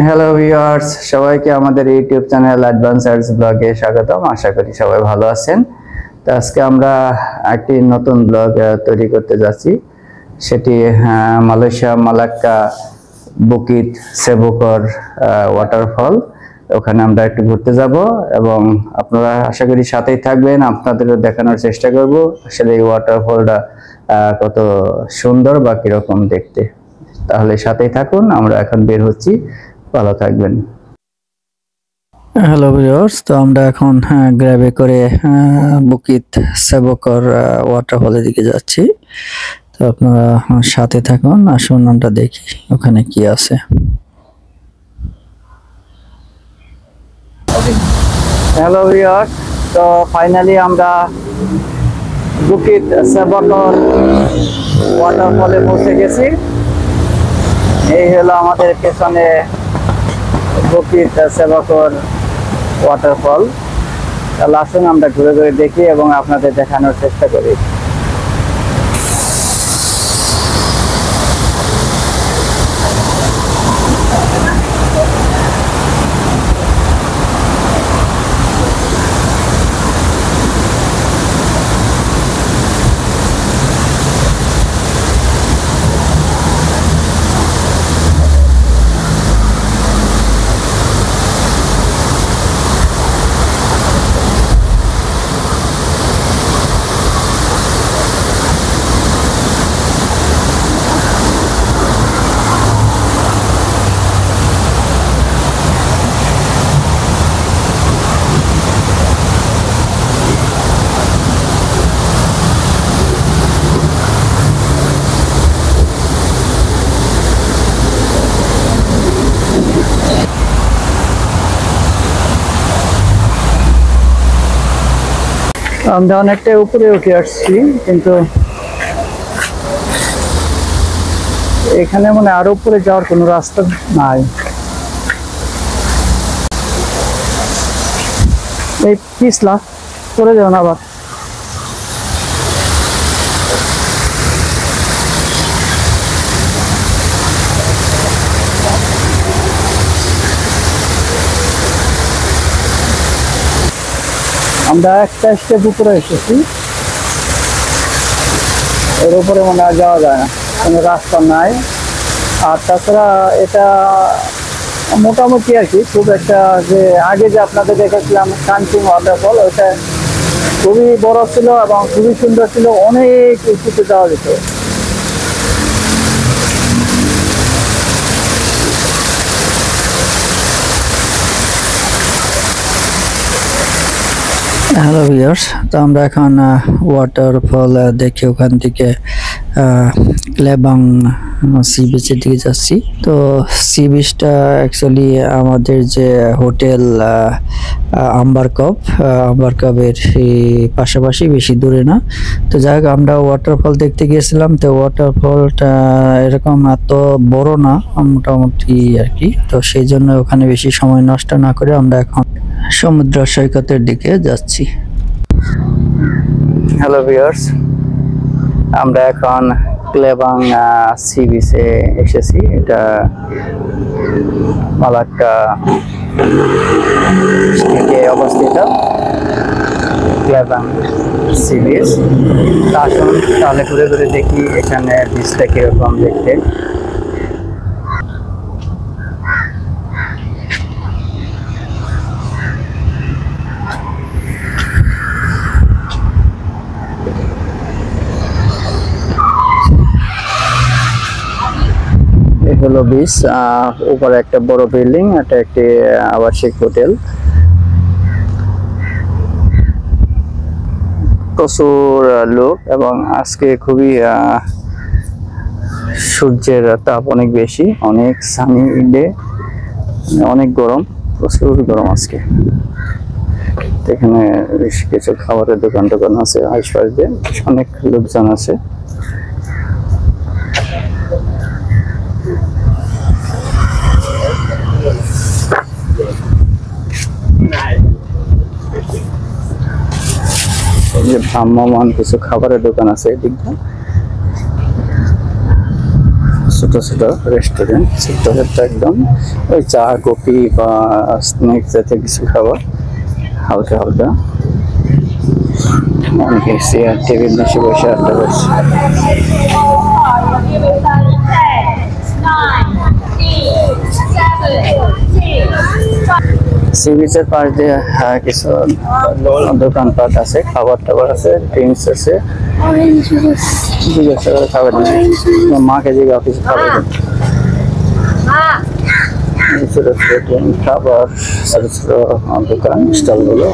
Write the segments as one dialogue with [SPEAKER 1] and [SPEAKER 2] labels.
[SPEAKER 1] Hello viewers, সবাইকে আমাদের YouTube channel অ্যাডভান্সার্স ব্লগে স্বাগতম। আশা করি সবাই ভালো আছেন। তো আজকে আমরা একটি নতুন ব্লগ তৈরি করতে যাচ্ছি। সেটি মালয়েশিয়া মালাক্কা বুকিত সেবুকর ওয়াটারফল। ওখানে আমরা একটু ঘুরতে যাব এবং আপনারা আশা করি সাথেই থাকবেন। আপনাদেরও দেখানোর চেষ্টা করব আসলে এই ওয়াটারফলটা কত সুন্দর বা কিরকম দেখতে। তাহলে সাথেই থাকুন, আমরা এখন বের হচ্ছি। ভালো থাকবেন।
[SPEAKER 2] হ্যালো ভিউয়ার্স, তো আমরা এখন গ্র্যাবে করে বুকিত সেবকর ওয়াটারফলের দিকে যাচ্ছি। তো আপনারা সাথে থাকুন, আসুন আমরা দেখি ওখানে কি আছে।
[SPEAKER 1] হ্যালো ভিউয়ার্স, তো ফাইনালি আমরা বুকিত সেবকর ওয়াটারফলে পৌঁছে গেছি। এই হলো আমাদের পেছনে বুকিত সেবকর ওয়াটারফল। তাহলে আসুন আমরা ঘুরে ঘুরে দেখি এবং আপনাদের দেখানোর চেষ্টা করি। আমরা অনেকটা উপরে উঠে আসছি, কিন্তু এখানে মানে আরো উপরে যাওয়ার কোনো রাস্তা নাই। এই পিছলা চলে যাও না আবার। আমরা একটা স্টেপ উপরে এসেছি, এর উপরে মনে হয় যাওয়া যায় না, কোনো রাস্তা নাই। আর তাছাড়া এটা মোটামুটি আর কি, খুব একটা যে আগে যে আপনাদের দেখেছিলাম কাঞ্চিং ওয়াটারফল, ওইটা খুবই বড় ছিল এবং খুবই সুন্দর ছিল, অনেক উঁচুতে যাওয়া যেত।
[SPEAKER 2] হ্যালো ভিউয়ার্স, তো আমরা এখন ওয়াটারফল দেখে ওখান থেকে ক্লেবাং সি বিচের দিকে যাচ্ছি। তো সি বিচটা অ্যাকচুয়ালি আমাদের যে হোটেল আম্বার কাপের পাশাপাশি, বেশি দূরে না। তো যাই হোক, আমরা ওয়াটারফল দেখতে গিয়েছিলাম। তো ওয়াটারফলটা এরকম এত বড় না, মোটামুটি আর কি। তো সেই জন্য ওখানে বেশি সময় নষ্ট না করে আমরা এখন সমুদ্র সৈকতের দিকে যাচ্ছি।
[SPEAKER 1] হ্যালো ভিউয়ার্স, আমরা এখন ক্লেবাং সি বিচে এসেছি। এটা মালাক্কা থেকে অবস্থিত ক্লেবাং সি বিচ। আসুন তাহলে ঘুরে ঘুরে দেখি এখানে বিচটা কিরকম দেখতে। হলো বিচ, উপরে একটা বড় বিল্ডিং, এটা একটি আবাসিক হোটেল। প্রচুর লোক এবং আজকে খুবই সূর্যের তাপ অনেক বেশি, অনেক সানি ডে, অনেক গরম, প্রচুর গরম আজকে। এখানে বেশ কিছু খাবারের দোকান আছে, আশপাশ দিয়ে অনেক লোকজন আছে। যে ভ্রাম্যমান কিছু খাবারের দোকান আছে এদিকটা। ছোট ছোট রেস্টুরেন্ট, ছোট্ট ছোট্ট একদম, ওই চা কফি বা স্ন্যাক্স জাতীয় কিছু খাবার হালকা হালকা। অনেকে চেয়ার টেবিল বসে বসে আড্ডা করছে। সি বিচের পাশ দিয়ে কিছু দোকানপাট আছে, খাবার টাবার আছে, ড্রিঙ্কস আছে। জিজ্ঞাসা করে খাবার মাকে জিজ্ঞাসা কিছু খাবার ছোট ছোট খাবার, ছোট ছোট দোকান স্টলগুলো।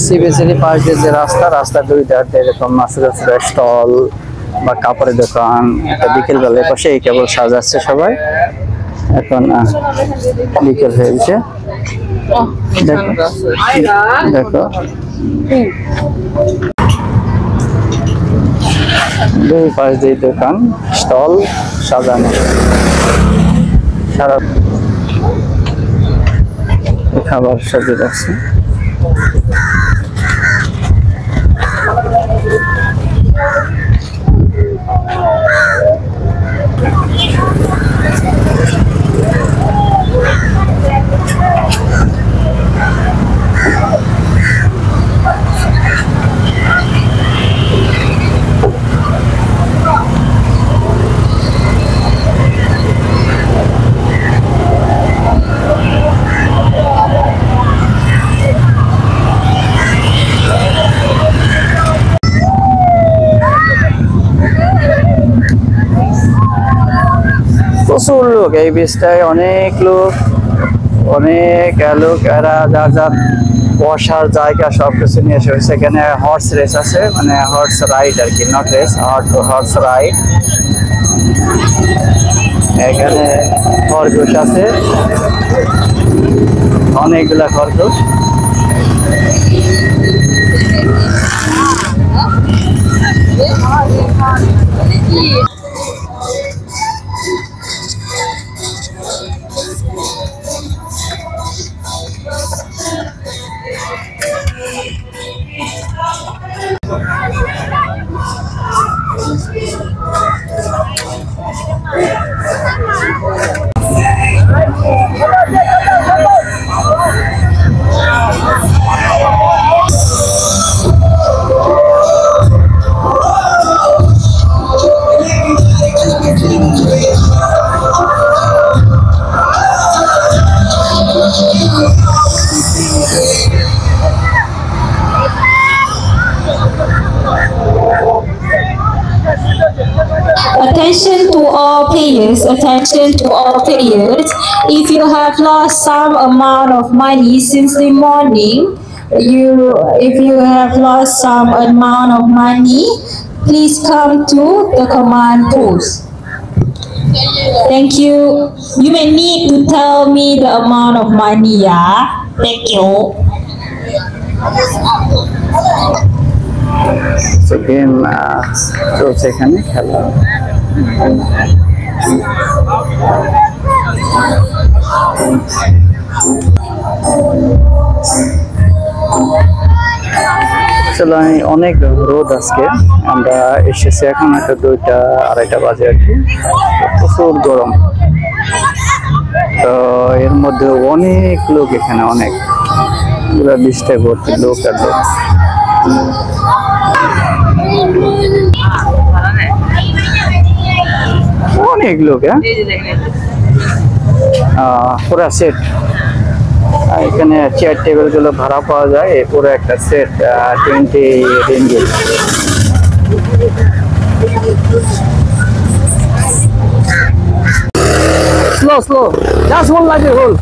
[SPEAKER 1] সি বিচের পাশ দিয়ে যে রাস্তার দুই ধারে এরকম ছোট ছোট স্টল বা কাপড়ের দোকান। একটা বিকেল বেলায় পাশে এই কেবল সাজাচ্ছে সবাই, এখন বিকেল হয়েছে। দেখো দুই পাশ দিয়ে দোকান স্টল সাজানো, সারা খাবার সাজিয়ে রাখছে। প্রচুর লোক এই বিচটায়, অনেক লোক, অনেক লোক। এরা যার যার বসার জায়গা সবকিছু নিয়ে এসে হয়েছে। এখানে হর্স রেস আছে, মানে হর্স রাইড আর কি, নট রেস, হর্স রাইড। এখানে খরগোশ আছে, অনেকগুলা খরগোশ।
[SPEAKER 3] Attention to all players, attention to all players. If you have lost some amount of money since the morning, if you have lost some amount of money, please come to the command post. Thank you. You may need to tell me the amount of money, yeah? Thank you.
[SPEAKER 1] So game চলছে এখানে, খেলা। চলো, অনেক রোদ আজকে, আমরা এসেছি এখন একটা 2টা 2:30 বাজে আর কি। প্রচুর গরম, তো এর মধ্যে অনেক লোক এখানে, অনেক পুরো বিচটায় ভর্তি লোক আর লোক। অনেক লোক, পুরা সেট। এখানে চেয়ার টেবিল গুলো ভাড়া পাওয়া যায়, এই পুরো একটা set 20 ringgit. Slow slow, just hole লাগে, হোল।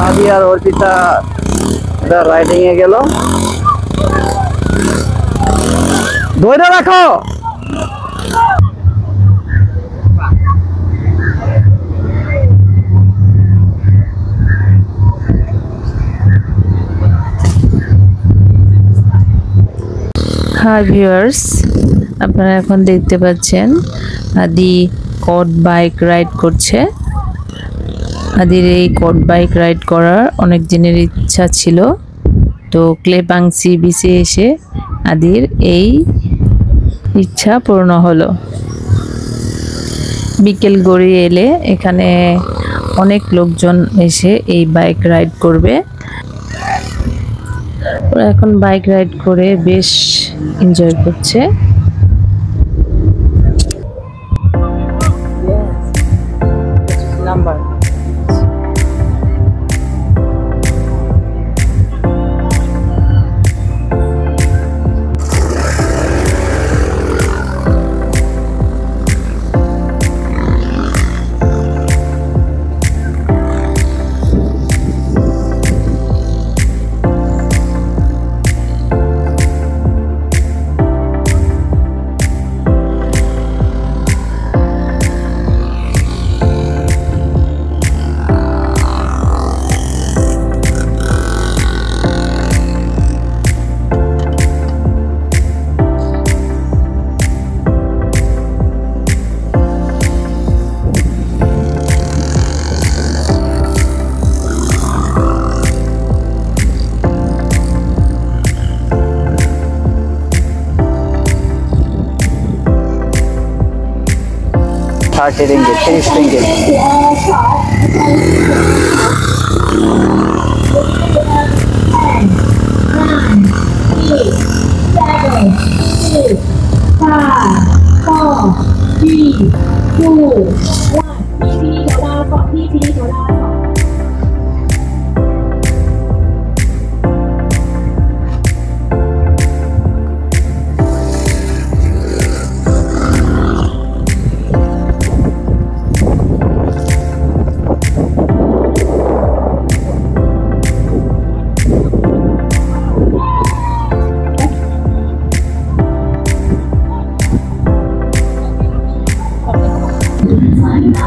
[SPEAKER 1] আদি আর অর্পিতা রাইডিং এ গেল, ধরে রাখো।
[SPEAKER 4] হাই ভিউয়ার্স, আপনারা এখন দেখতে পাচ্ছেন আদি কড বাইক রাইড করছে। আদির এই কোড বাইক রাইড করার অনেক দিনের ইচ্ছা ছিল। তো ক্লেপাং সি বিচে এসে আদির এই ইচ্ছা পূর্ণ হলো। বিকেল গড়িয়ে এলে এখানে অনেক লোকজন এসে এই বাইক রাইড করবে। ওরা এখন বাইক রাইড করে বেশ এনজয় করছে।
[SPEAKER 1] ringgit, 30 ringgit.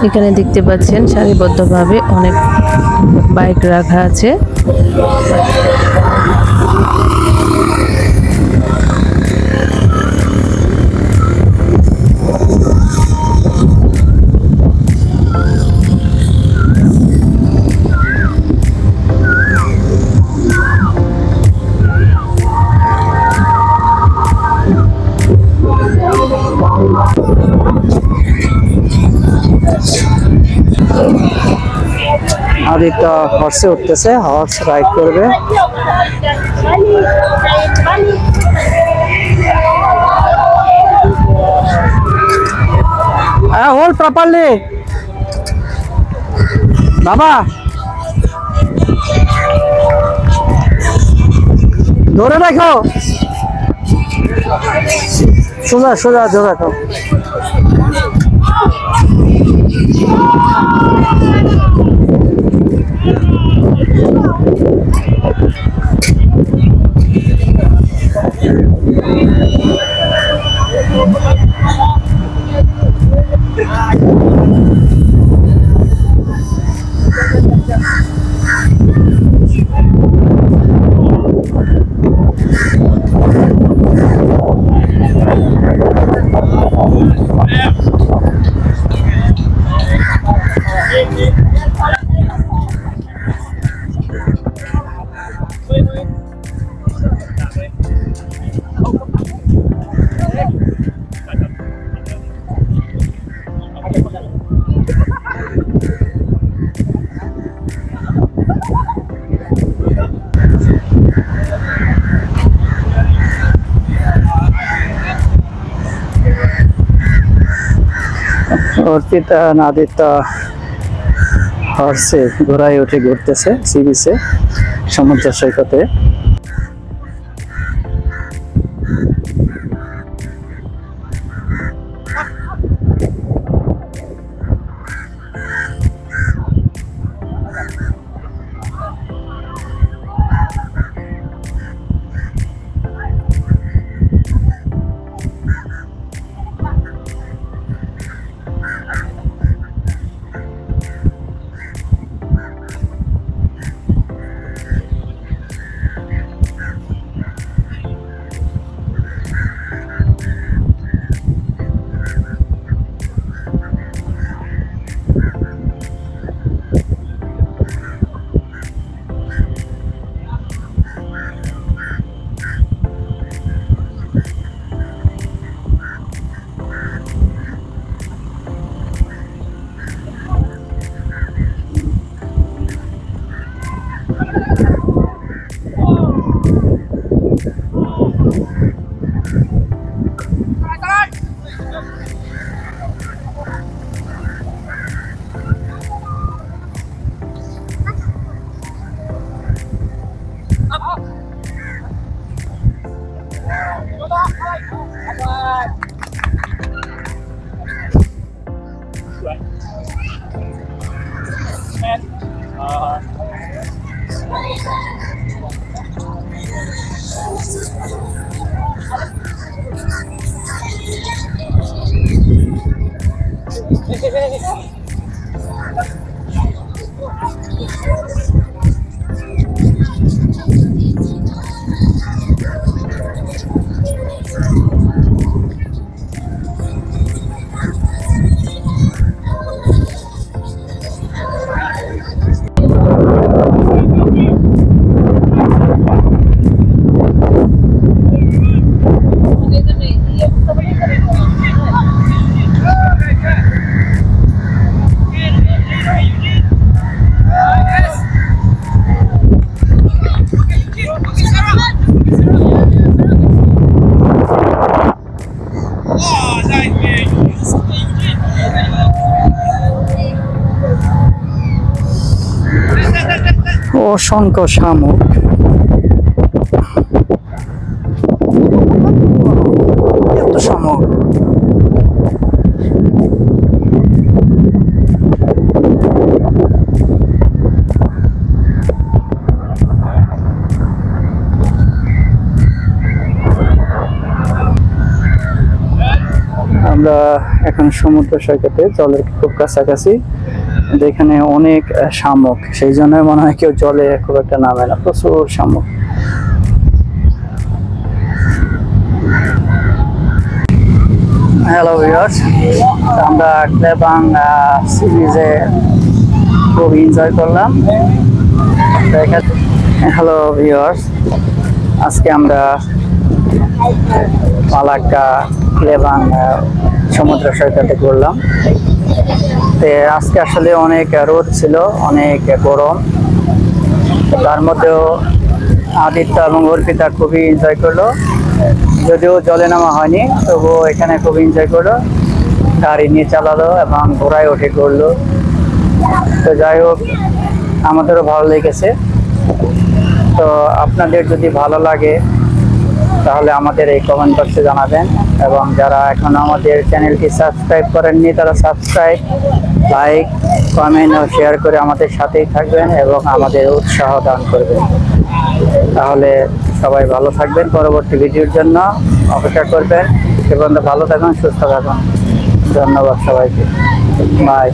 [SPEAKER 4] এখানে দেখতে পাচ্ছেন সারিবদ্ধভাবে অনেক বাইক রাখা আছে।
[SPEAKER 2] আদিত্য হর্সে উঠতেছে, হর্স রাইড করবে। হোল্ড প্রপারলি বাবা, ধরে রাখো, সোজা সোজা ধরে রাখো। অর্পিতা নাদিতা হর্সে ঘোড়ায় উঠে ঘুরতেছে সি বিচে, সমুদ্র সৈকতে। অসংখ্য শামুক। এত শামুক। আমরা এখন সমুদ্র সৈকতে জলের খুব কাছাকাছি, যেখানে অনেক শামুক, সেই জন্য মনে হয় কেউ জলে খুব একটা নামে না, প্রচুর শামুক। হ্যালো ভিউয়ার্স, আমরা ক্লেবাং সি বিচে খুব এনজয় করলাম। হ্যালো ভিউয়ার্স, আজকে আমরা পালাক্কা ক্লেবাং সমুদ্র সৈকতে ঘুরলাম। আজকে আসলে অনেক রোদ ছিল, অনেক গরম, তার মধ্যেও আদিত্য এবং অর্পিতা খুবই এনজয় করলো। যদিও জলে নামা হয়নি, তবুও এখানে খুব এনজয় করলো, গাড়ি নিয়ে চালালো এবং ঘোড়ায় উঠে করলো। তো যাই হোক, আমাদেরও ভালো লেগেছে। তো আপনাদের যদি ভালো লাগে তাহলে আমাদের এই কমেন্ট বক্সে জানাবেন, এবং যারা এখনো আমাদের চ্যানেলটি সাবস্ক্রাইব করেননি তারা সাবস্ক্রাইব, লাইক, কমেন্ট ও শেয়ার করে আমাদের সাথেই থাকবেন এবং আমাদের উৎসাহ দান করবেন। তাহলে সবাই ভালো থাকবেন, পরবর্তী ভিডিওর জন্য অপেক্ষা করবেন। সে পর্যন্ত ভালো থাকুন, সুস্থ থাকুন। ধন্যবাদ সবাইকে, বাই।